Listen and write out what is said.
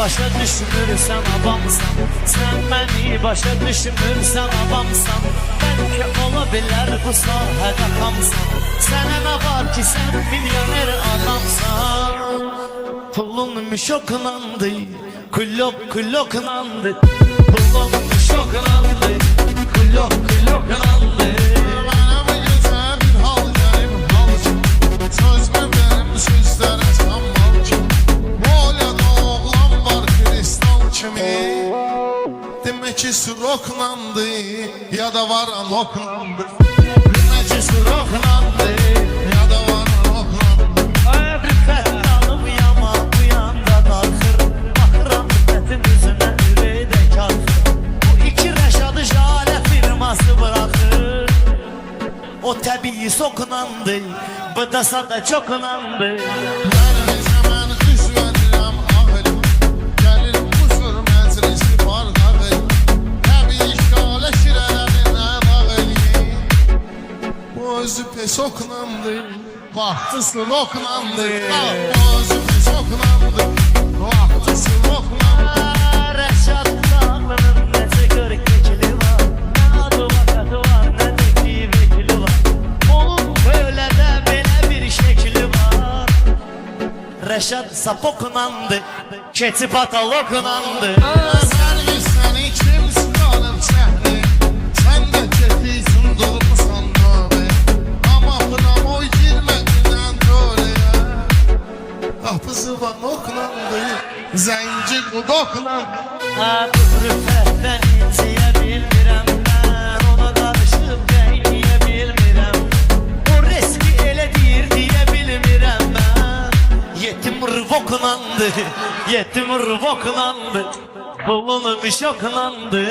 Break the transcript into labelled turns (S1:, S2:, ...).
S1: başa düşmürsən avamsan, sən məni başa düşmürsən avamsan, bəlkə ola bilər bu sahədə xamsan. Sənə nə var ki, sən milyoner adamsan. Pulun müşoklandı, kuloklandı. Pulun müşoklandı, kuloklandı.
S2: Mənə gözəl bir hal gəlib halcım, sözmə mənim sözlərə sanmal ki, Molyada oğlan var kristal kimi. Demək ki suroklandı, ya da var anoklandı. Demək ki suroklandı, ya da var anoklandı.
S1: Rüffət dalım yama bu yanda darxır, baxıram rüffətin üzünə ürəkdə karxır. Bu iki Rəşadı Jalə firması bıraxır. O təbii sokunandı, bu da sada çokunandı.
S2: Hər zaman düz verirəm ağılım, gəlir huzur məclisi bardağım. Təbii şalə şirələrindən ağılıyım. Bu özü pes okunandı, vaxtısı okunandı. Bu özü pes okunandı, vaxtısı okunandı.
S1: Rəşad dağlarının necə görük vekili var, nə adı vakatı var, nə də vekili var. Onun böyle də belə bir şekli var. Rəşad sapokunandı, keçi patalokunandı.
S2: Sən səni kimsin alım səhni, sən də keçiysin durmusan növə. Amma buna oy girmədindən törəyə. Qapısı var okunandı, zənci qudoklandı.
S1: Bu rüffətdən inciyə bilmirəm mən, ona qarışıb qeyniyə bilmirəm. O resmi elə deyir deyə bilmirəm mən. Yetim rıvoklandı, yetim rıvoklandı, bulunmuş oklandı.